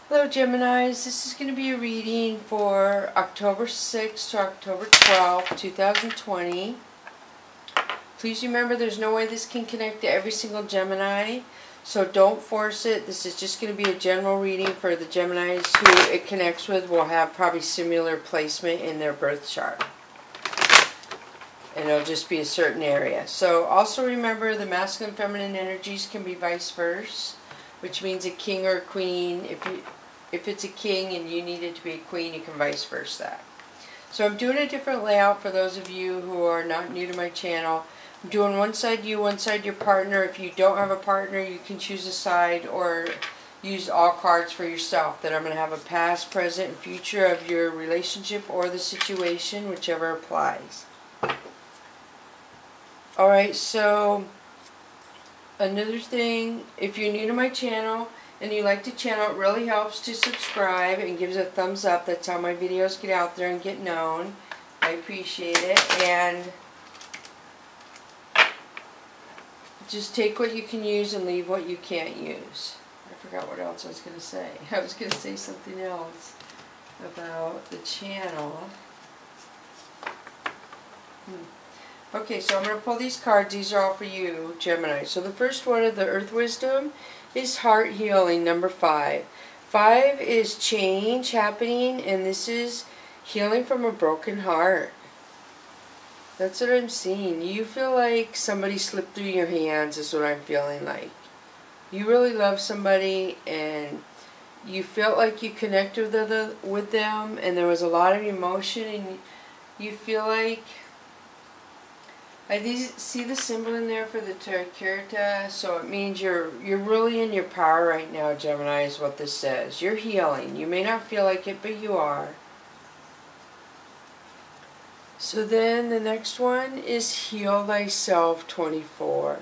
Hello Geminis, this is going to be a reading for October 6th to October 12th, 2020. Please remember there's no way this can connect to every single Gemini, so don't force it. This is just going to be a general reading for the Geminis who it connects with will have probably similar placement in their birth chart. And it'll just be a certain area. So also remember the masculine and feminine energies can be vice versa, which means a king or a queen. If it's a king and you need it to be a queen, you can vice versa that. So I'm doing a different layout for those of you who are not new to my channel. I'm doing one side you, one side your partner. If you don't have a partner, you can choose a side or use all cards for yourself. Then I'm going to have a past, present, and future of your relationship or the situation, whichever applies. Alright, so another thing, if you're new to my channel and you like the channel, it really helps to subscribe and give us a thumbs up. That's how my videos get out there and get known. I appreciate it. And just take what you can use and leave what you can't use. I forgot what else I was going to say. I was going to say something else about the channel. Okay, so I'm going to pull these cards. These are all for you, Gemini. So the first one of the Earth Wisdom is Heart Healing, number 5. 5 is change happening, and this is healing from a broken heart. That's what I'm seeing. You feel like somebody slipped through your hands is what I'm feeling like. You really love somebody, and you felt like you connected with them, and there was a lot of emotion, and you feel like... I see the symbol in there for the CHAKRA, so it means you're really in your power right now, Gemini, is what this says. You're healing. You may not feel like it, but you are. So then the next one is Heal Thyself 24.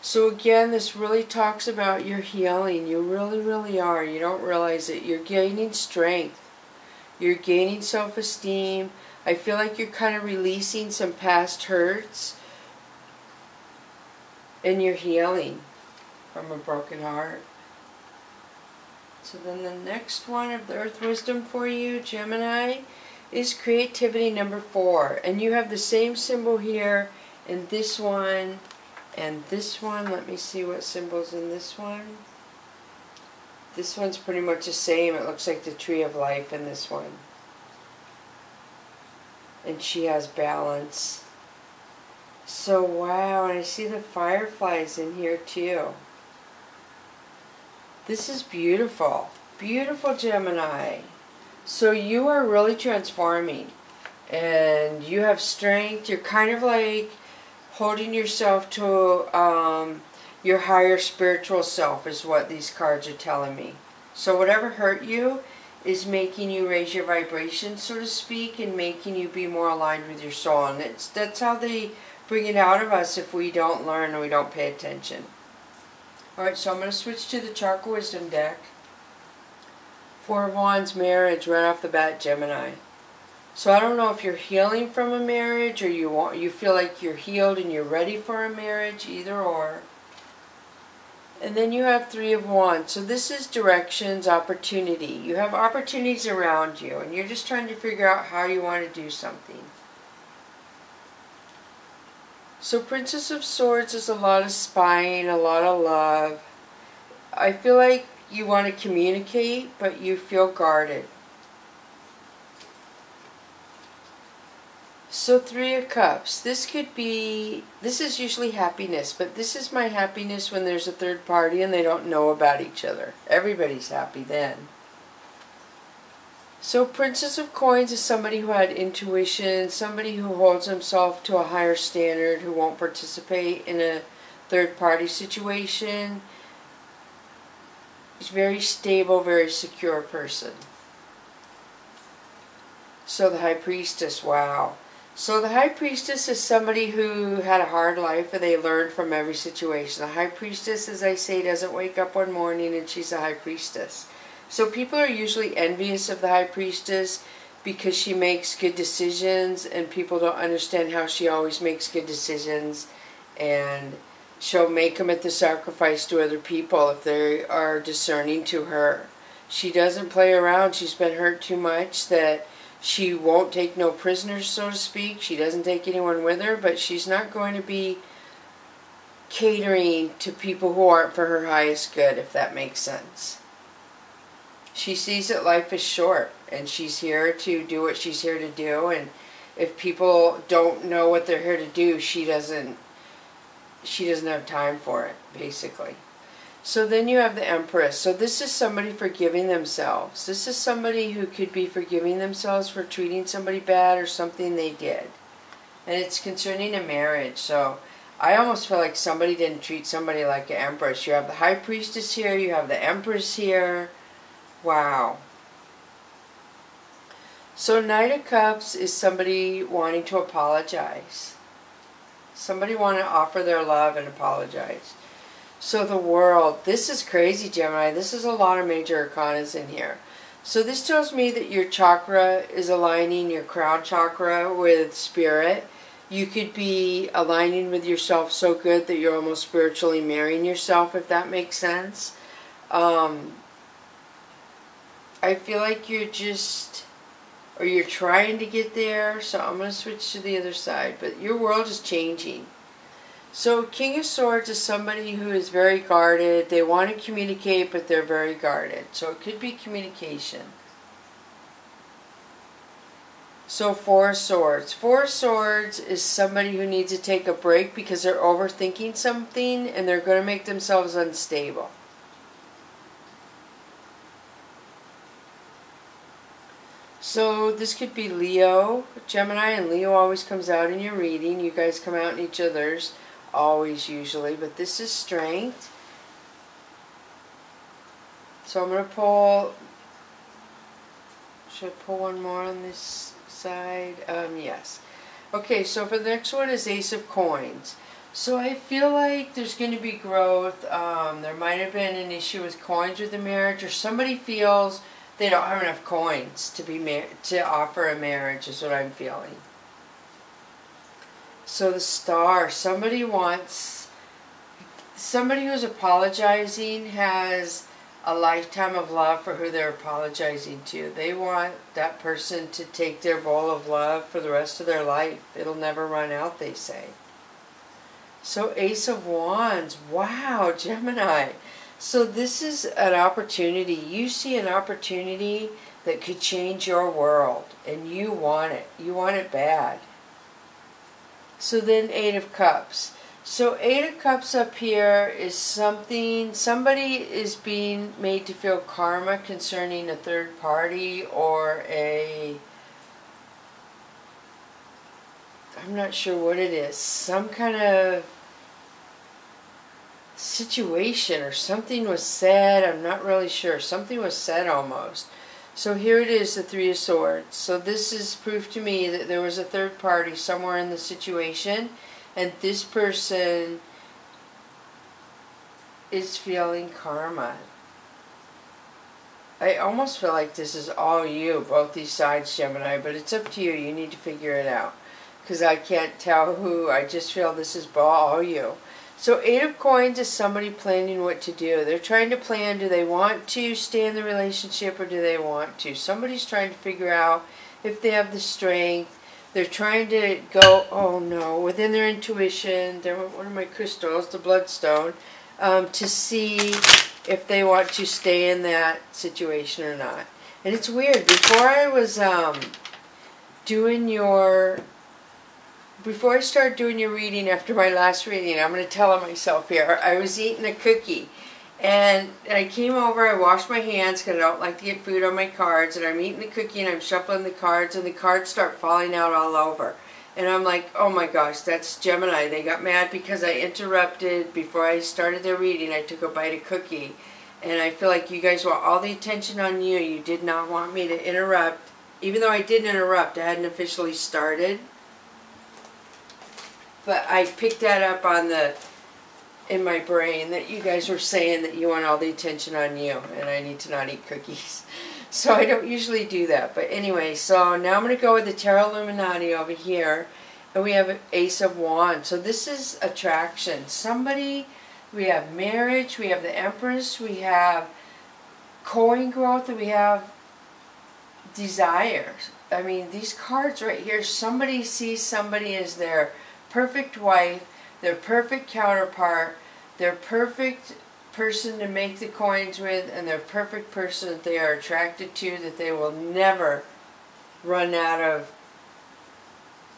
So again, this really talks about your healing. You really, really are. You don't realize it. You're gaining strength. You're gaining self-esteem. I feel like you're kind of releasing some past hurts. And you're healing from a broken heart. So then the next one of the Earth Wisdom for you, Gemini, is Creativity, number 4. And you have the same symbol here in this one and this one. Let me see what symbol's in this one. This one's pretty much the same. It looks like the Tree of Life in this one. And she has balance. So wow, and I see the fireflies in here too. This is beautiful. Beautiful, Gemini. So you are really transforming. And you have strength. You're kind of like holding yourself to your higher spiritual self is what these cards are telling me. So whatever hurt you is making you raise your vibration, so to speak, and making you be more aligned with your soul. And that's how they bring it out of us if we don't learn and we don't pay attention. Alright, so I'm going to switch to the Chakra Wisdom deck. 4 of Wands, marriage, right off the bat, Gemini. So I don't know if you're healing from a marriage or you feel like you're healed and you're ready for a marriage, either or. And then you have 3 of Wands. So this is directions, opportunity. You have opportunities around you and you're just trying to figure out how you want to do something. So Princess of Swords is a lot of spying, a lot of love. I feel like you want to communicate, but you feel guarded. So 3 of Cups. This is usually happiness, but this is my happiness when there's a third party and they don't know about each other. Everybody's happy then. So Princess of Coins is somebody who had intuition, somebody who holds himself to a higher standard, who won't participate in a third-party situation. He's a very stable, very secure person. So the High Priestess, wow. So the High Priestess is somebody who had a hard life and they learned from every situation. The High Priestess, as I say, doesn't wake up one morning and she's a High Priestess. So people are usually envious of the High Priestess because she makes good decisions and people don't understand how she always makes good decisions, and she'll make them at the sacrifice to other people if they are discerning to her. She doesn't play around. She's been hurt too much that she won't take no prisoners, so to speak. She doesn't take anyone with her, but she's not going to be catering to people who aren't for her highest good, if that makes sense. She sees that life is short, and she's here to do what she's here to do, and if people don't know what they're here to do, she doesn't have time for it, basically. So then you have the Empress. So this is somebody forgiving themselves. This is somebody who could be forgiving themselves for treating somebody bad or something they did. And it's concerning a marriage. So I almost feel like somebody didn't treat somebody like an Empress. You have the High Priestess here. You have the Empress here. Wow. So Knight of Cups is somebody wanting to apologize. Somebody want to offer their love and apologize. So the World. This is crazy, Gemini. This is a lot of major arcanas in here. So this tells me that your chakra is aligning, your crown chakra, with spirit. You could be aligning with yourself so good that you're almost spiritually marrying yourself, if that makes sense. I feel like you're just, or you're trying to get there. So I'm going to switch to the other side. But your world is changing. So King of Swords is somebody who is very guarded. They want to communicate, but they're very guarded. So it could be communication. So Four of Swords. Four of Swords is somebody who needs to take a break because they're overthinking something and they're going to make themselves unstable. So this could be Leo, Gemini, and Leo always comes out in your reading. You guys come out in each other's, always usually, but this is Strength. So I'm going to pull, should I pull one more on this side? Yes. Okay, so for the next one is Ace of Coins. So I feel like there's going to be growth. There might have been an issue with coins with the marriage, or somebody feels they don't have enough coins to offer a marriage, is what I'm feeling. So the Star, somebody who's apologizing has a lifetime of love for who they're apologizing to. They want that person to take their bowl of love for the rest of their life. It'll never run out, they say. So Ace of Wands, wow, Gemini. So this is an opportunity. You see an opportunity that could change your world, and you want it. You want it bad. So then Eight of Cups. So Eight of Cups up here is somebody is being made to feel karma concerning a third party or I'm not sure what it is, some kind of situation or something was said. I'm not really sure. Something was said almost. So here it is, the Three of Swords. So this is proof to me that there was a third party somewhere in the situation, and this person is feeling karma. I almost feel like this is all you, both these sides, Gemini, but it's up to you. You need to figure it out, because I can't tell who. I just feel this is all you. So Eight of Coins is somebody planning what to do. They're trying to plan, do they want to stay in the relationship or do they want to? Somebody's trying to figure out if they have the strength. They're trying to go, oh no, within their intuition, they're one of my crystals, the bloodstone, to see if they want to stay in that situation or not. And it's weird, before I was before I start doing your reading after my last reading, I'm going to tell myself here, I was eating a cookie. And I came over, I washed my hands because I don't like to get food on my cards. And I'm eating the cookie and I'm shuffling the cards and the cards start falling out all over. And I'm like, oh my gosh, that's Gemini. They got mad because I interrupted. Before I started their reading, I took a bite of cookie. And I feel like you guys want all the attention on you. You did not want me to interrupt. Even though I didn't interrupt, I hadn't officially started. But I picked that up in my brain that you guys were saying that you want all the attention on you and I need to not eat cookies. So I don't usually do that. But anyway, so now I'm going to go with the Tarot Illuminati over here. And we have Ace of Wands. So this is attraction. Somebody, we have marriage, we have the Empress, we have coin growth, we have desires. I mean, these cards right here, somebody sees somebody as their perfect wife, their perfect counterpart, their perfect person to make the coins with, and their perfect person that they are attracted to, that they will never run out of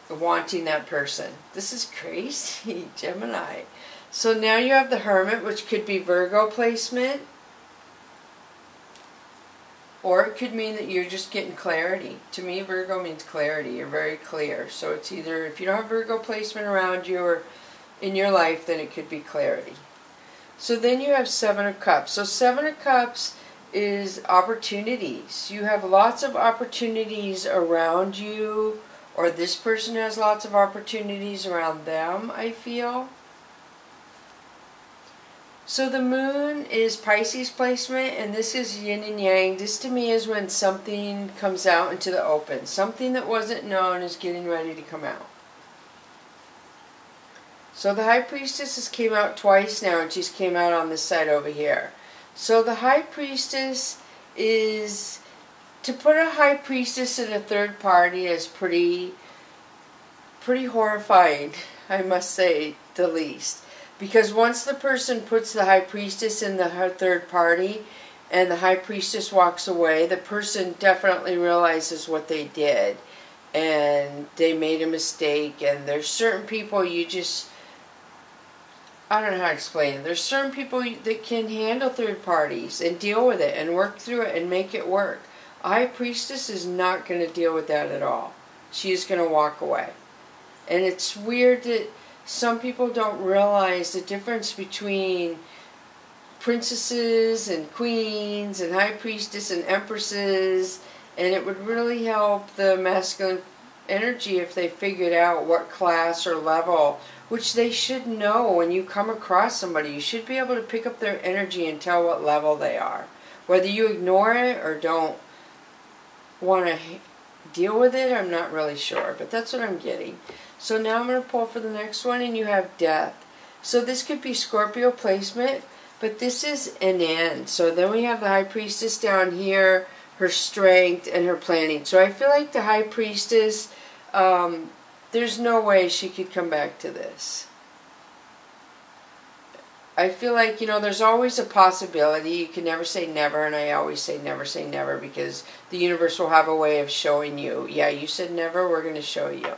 wanting that person. This is crazy, Gemini. So now you have the Hermit, which could be Virgo placement, or it could mean that you're just getting clarity. To me, Virgo means clarity. You're very clear. So it's either, if you don't have Virgo placement around you or in your life, then it could be clarity. So then you have Seven of Cups. So Seven of Cups is opportunities. You have lots of opportunities around you, or this person has lots of opportunities around them, I feel. So the Moon is Pisces placement, and this is yin and yang. This to me is when something comes out into the open. Something that wasn't known is getting ready to come out. So the High Priestess has came out twice now, and she's came out on this side over here. So the High Priestess is, to put a High Priestess in a third party is pretty horrifying, I must say the least. Because once the person puts the High Priestess in the third party and the High Priestess walks away, the person definitely realizes what they did and they made a mistake. And there's certain people you just, I don't know how to explain it. There's certain people that can handle third parties and deal with it and work through it and make it work. A High Priestess is not going to deal with that at all. She is going to walk away. And it's weird that some people don't realize the difference between princesses and queens and High Priestess and empresses, and it would really help the masculine energy if they figured out what class or level, which they should know. When you come across somebody, you should be able to pick up their energy and tell what level they are. Whether you ignore it or don't want to deal with it, I'm not really sure, but that's what I'm getting. So now I'm going to pull for the next one, and you have Death. So this could be Scorpio placement, but this is an end. So then we have the High Priestess down here, her strength, and her planning. So I feel like the High Priestess, there's no way she could come back to this. I feel like, you know, there's always a possibility. You can never say never, and I always say never, because the universe will have a way of showing you, yeah, you said never, we're going to show you.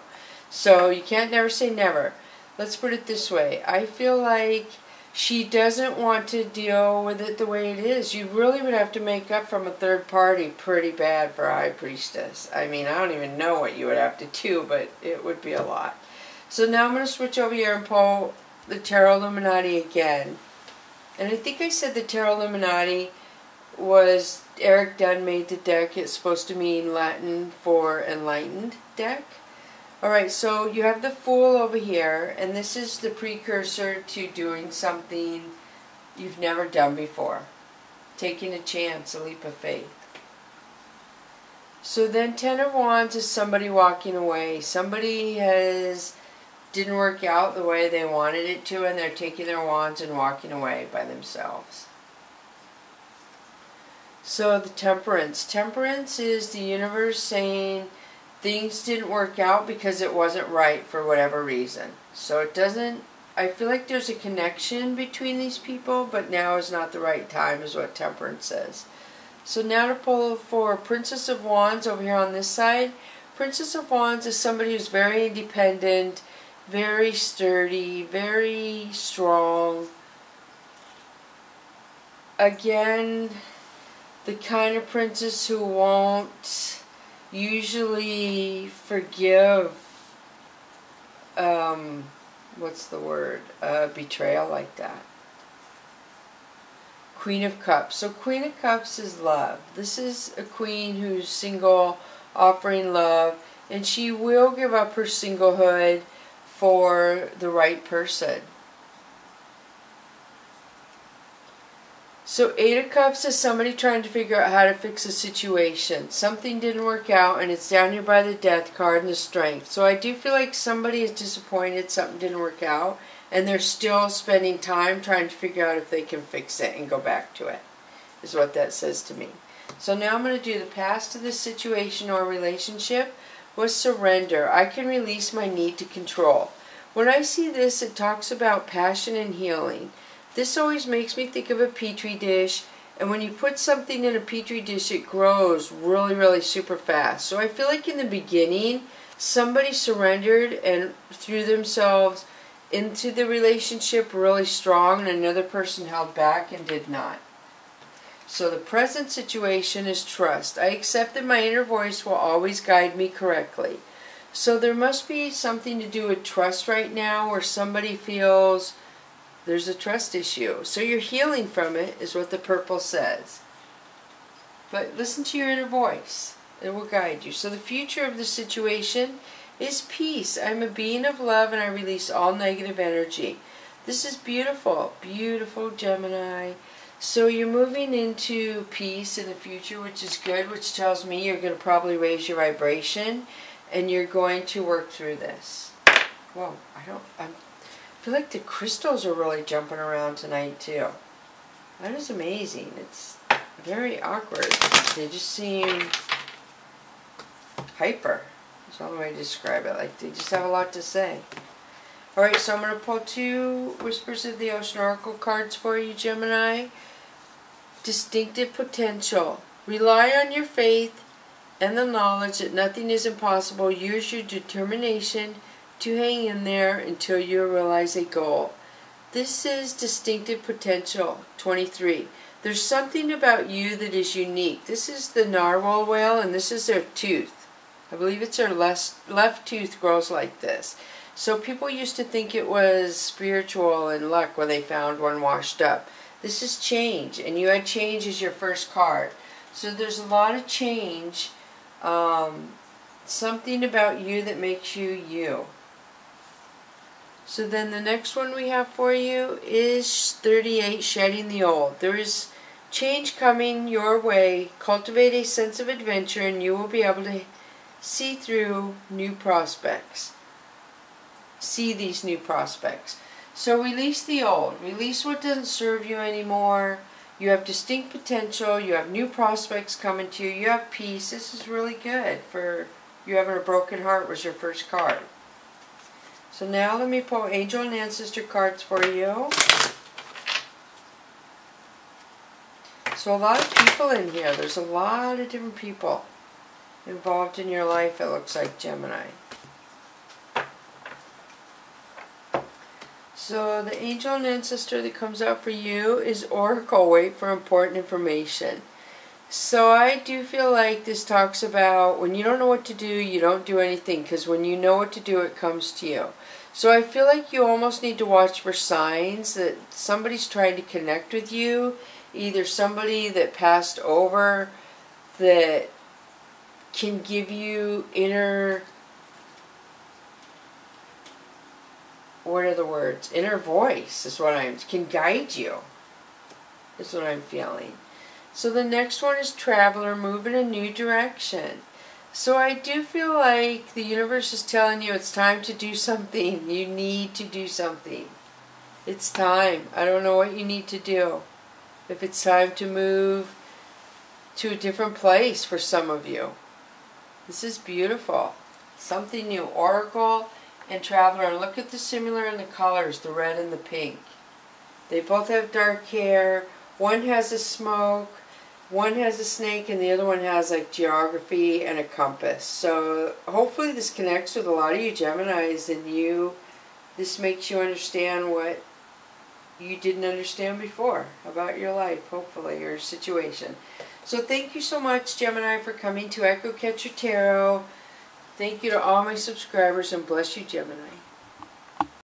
So you can't never say never. Let's put it this way. I feel like she doesn't want to deal with it the way it is. You really would have to make up from a third party pretty bad for a High Priestess. I mean, I don't even know what you would have to do, but it would be a lot. So now I'm going to switch over here and pull the Tarot Illuminati again. And I think I said the Tarot Illuminati was, Eric Dunn made the deck. It's supposed to mean Latin for enlightened deck. Alright, so you have the Fool over here, and this is the precursor to doing something you've never done before. Taking a chance, a leap of faith. So then Ten of Wands is somebody walking away. Somebody didn't work out the way they wanted it to, and they're taking their wands and walking away by themselves. So the Temperance. Temperance is the universe saying things didn't work out because it wasn't right for whatever reason. So it doesn't, I feel like there's a connection between these people, but now is not the right time is what Temperance says. So now to pull for Princess of Wands over here on this side. Princess of Wands is somebody who's very independent, very sturdy, very strong. Again, the kind of princess who won't usually forgive, what's the word, betrayal like that. Queen of Cups. So Queen of Cups is love. This is a queen who's single, offering love, and she will give up her singlehood for the right person. So Eight of Cups is somebody trying to figure out how to fix a situation. Something didn't work out, and it's down here by the Death card and the Strength. So I do feel like somebody is disappointed something didn't work out, and they're still spending time trying to figure out if they can fix it and go back to it. is what that says to me. So now I'm going to do the past of this situation or relationship was surrender. I can release my need to control. When I see this, it talks about passion and healing. This always makes me think of a petri dish, and when you put something in a petri dish, it grows really, really super fast. So I feel like in the beginning, somebody surrendered and threw themselves into the relationship really strong, and another person held back and did not. So the present situation is trust. I accept that my inner voice will always guide me correctly. So there must be something to do with trust right now, where somebody feels there's a trust issue. So you're healing from it, is what the purple says. But listen to your inner voice. It will guide you. So the future of the situation is peace. I'm a being of love, and I release all negative energy. This is beautiful. Beautiful, Gemini. So you're moving into peace in the future, which is good, which tells me you're going to probably raise your vibration, and you're going to work through this. Whoa, I feel like the crystals are really jumping around tonight too. That is amazing. It's very awkward. They just seem hyper. That's the only way to describe it. Like they just have a lot to say. Alright, so I'm going to pull 2 Whispers of the Ocean Oracle cards for you, Gemini. Distinctive potential. Rely on your faith and the knowledge that nothing is impossible. Use your determination to hang in there until you realize a goal. This is distinctive potential, 23. There's something about you that is unique. This is the narwhal whale, and this is their tooth. I believe it's their left tooth grows like this. So people used to think it was spiritual and luck when they found one washed up. This is change, and you had change as your first card. So there's a lot of change. Something about you that makes you you. So then the next one we have for you is 38, shedding the old. There is change coming your way. Cultivate a sense of adventure, and you will be able to see through new prospects. See these new prospects. So release the old. Release what doesn't serve you anymore. You have distinct potential. You have new prospects coming to you. You have peace. This is really good for you having a broken heart was your first card. So now let me pull angel and ancestor cards for you. So a lot of people in here. There's a lot of different people involved in your life, it looks like, Gemini. So the angel and ancestor that comes out for you is Oracle. Wait for important information. So I do feel like this talks about when you don't know what to do, you don't do anything, because when you know what to do, it comes to you. So I feel like you almost need to watch for signs that somebody's trying to connect with you, either somebody that passed over that can give you inner, what are the words? Inner voice is what can guide you, is what I'm feeling. So the next one is traveler, move in a new direction. So I do feel like the universe is telling you it's time to do something. You need to do something. It's time. I don't know what you need to do. If it's time to move to a different place for some of you. This is beautiful. Something new. Oracle and traveler. And look at the similar in the colors, the red and the pink. They both have dark hair. One has a smoke. One has a snake, and the other one has like geography and a compass. So hopefully this connects with a lot of you Geminis, and this makes you understand what you didn't understand before about your life, hopefully, your situation. So thank you so much, Gemini, for coming to Echo Catcher Tarot. Thank you to all my subscribers, and bless you, Gemini.